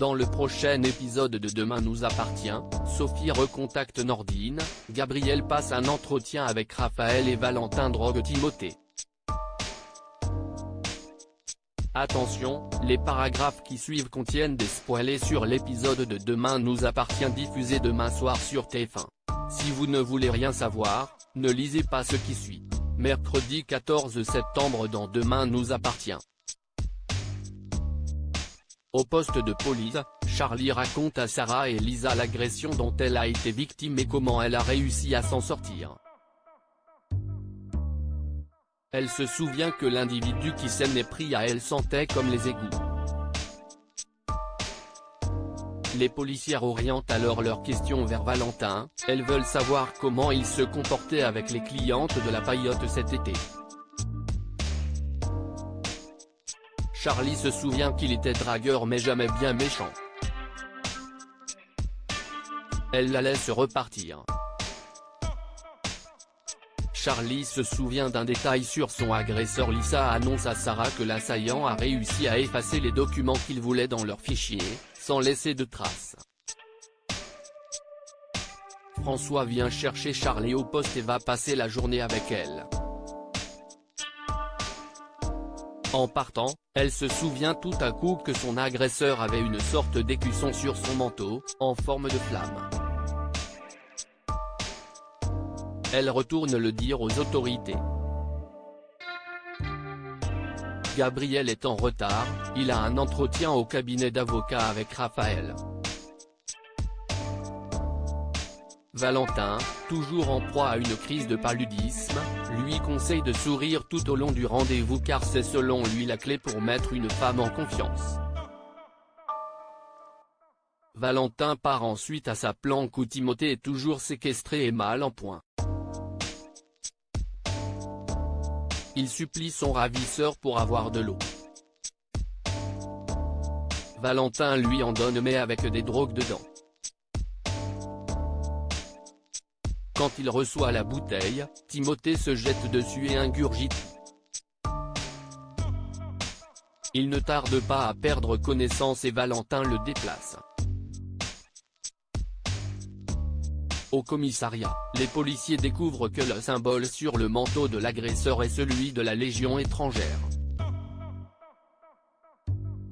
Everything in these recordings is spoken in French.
Dans le prochain épisode de Demain nous appartient, Sophie recontacte Nordine, Gabriel passe un entretien avec Raphaël et Valentin drogue Timothée. Attention, les paragraphes qui suivent contiennent des spoilers sur l'épisode de Demain nous appartient diffusé demain soir sur TF1. Si vous ne voulez rien savoir, ne lisez pas ce qui suit. Mercredi 14 septembre dans Demain nous appartient. Au poste de police, Charlie raconte à Sarah et Lisa l'agression dont elle a été victime et comment elle a réussi à s'en sortir. Elle se souvient que l'individu qui s'en est pris à elle sentait comme les égouts. Les policières orientent alors leurs questions vers Valentin, elles veulent savoir comment il se comportait avec les clientes de la paillote cet été. Charlie se souvient qu'il était dragueur mais jamais bien méchant. Elle la laisse repartir. Charlie se souvient d'un détail sur son agresseur. Lisa annonce à Sarah que l'assaillant a réussi à effacer les documents qu'il voulait dans leur fichier, sans laisser de traces. François vient chercher Charlie au poste et va passer la journée avec elle. En partant, elle se souvient tout à coup que son agresseur avait une sorte d'écusson sur son manteau, en forme de flamme. Elle retourne le dire aux autorités. Gabriel est en retard, il a un entretien au cabinet d'avocat avec Raphaël. Valentin, toujours en proie à une crise de paludisme, lui conseille de sourire tout au long du rendez-vous car c'est selon lui la clé pour mettre une femme en confiance. Valentin part ensuite à sa planque où Timothée est toujours séquestré et mal en point. Il supplie son ravisseur pour avoir de l'eau. Valentin lui en donne mais avec des drogues dedans. Quand il reçoit la bouteille, Timothée se jette dessus et ingurgite. Il ne tarde pas à perdre connaissance et Valentin le déplace. Au commissariat, les policiers découvrent que le symbole sur le manteau de l'agresseur est celui de la Légion étrangère.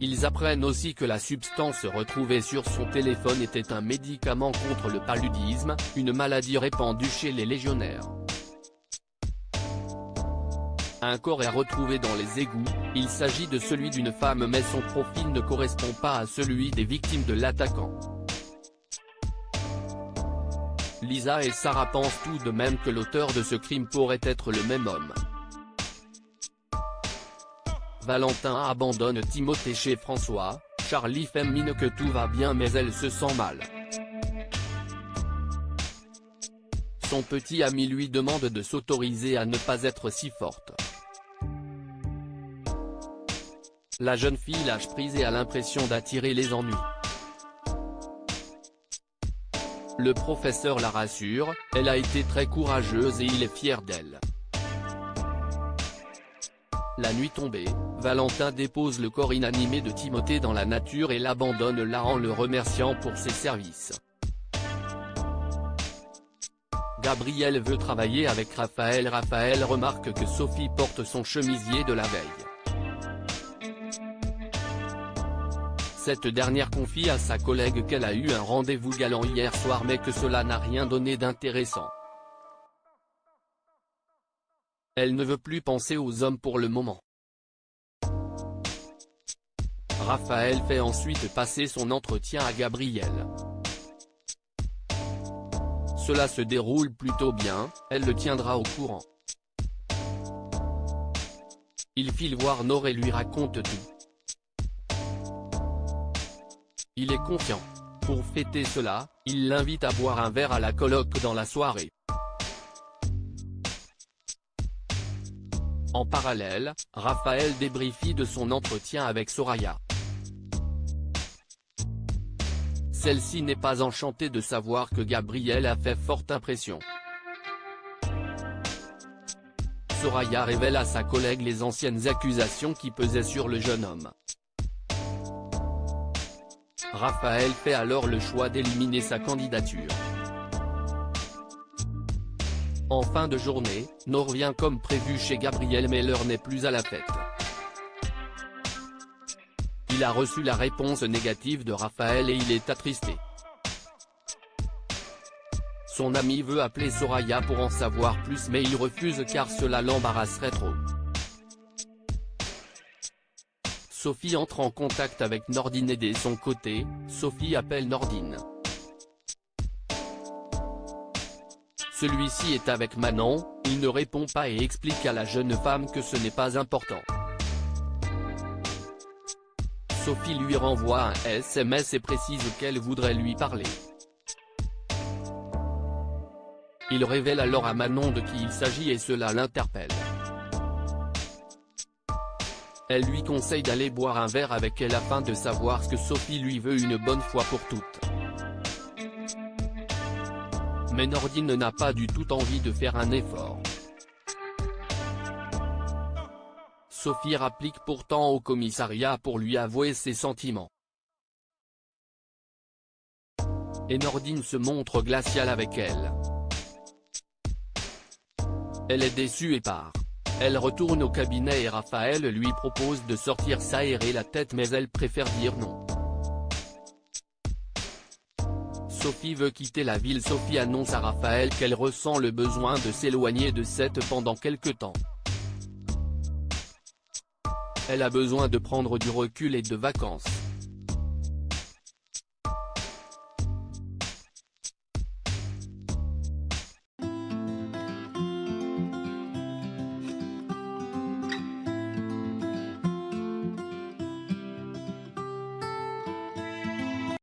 Ils apprennent aussi que la substance retrouvée sur son téléphone était un médicament contre le paludisme, une maladie répandue chez les légionnaires. Un corps est retrouvé dans les égouts, il s'agit de celui d'une femme mais son profil ne correspond pas à celui des victimes de l'attaquant. Lisa et Sarah pensent tout de même que l'auteur de ce crime pourrait être le même homme. Valentin abandonne Timothée chez François, Charlie fait mine que tout va bien mais elle se sent mal. Son petit ami lui demande de s'autoriser à ne pas être si forte. La jeune fille lâche prise et a l'impression d'attirer les ennuis. Le professeur la rassure, elle a été très courageuse et il est fier d'elle. La nuit tombée, Valentin dépose le corps inanimé de Timothée dans la nature et l'abandonne là en le remerciant pour ses services. Gabriel veut travailler avec Raphaël. Raphaël remarque que Sophie porte son chemisier de la veille. Cette dernière confie à sa collègue qu'elle a eu un rendez-vous galant hier soir mais que cela n'a rien donné d'intéressant. Elle ne veut plus penser aux hommes pour le moment. Raphaël fait ensuite passer son entretien à Gabriel. Cela se déroule plutôt bien, elle le tiendra au courant. Il file voir Nord et lui raconte tout. Il est confiant. Pour fêter cela, il l'invite à boire un verre à la coloc dans la soirée. En parallèle, Raphaël débriefie de son entretien avec Soraya. Celle-ci n'est pas enchantée de savoir que Gabriel a fait forte impression. Soraya révèle à sa collègue les anciennes accusations qui pesaient sur le jeune homme. Raphaël fait alors le choix d'éliminer sa candidature. En fin de journée, Nord vient comme prévu chez Gabriel mais l'heure n'est plus à la fête. Il a reçu la réponse négative de Raphaël et il est attristé. Son ami veut appeler Soraya pour en savoir plus mais il refuse car cela l'embarrasserait trop. Sophie entre en contact avec Nordine et de son côté, Sophie appelle Nordine. Celui-ci est avec Manon, il ne répond pas et explique à la jeune femme que ce n'est pas important. Sophie lui renvoie un SMS et précise qu'elle voudrait lui parler. Il révèle alors à Manon de qui il s'agit et cela l'interpelle. Elle lui conseille d'aller boire un verre avec elle afin de savoir ce que Sophie lui veut une bonne fois pour toutes. Mais Nordine n'a pas du tout envie de faire un effort. Sophie rapplique pourtant au commissariat pour lui avouer ses sentiments. Et Nordine se montre glaciale avec elle. Elle est déçue et part. Elle retourne au cabinet et Raphaël lui propose de sortir s'aérer la tête mais elle préfère dire non. Sophie veut quitter la ville. Sophie annonce à Raphaël qu'elle ressent le besoin de s'éloigner de Sète pendant quelque temps. Elle a besoin de prendre du recul et de vacances.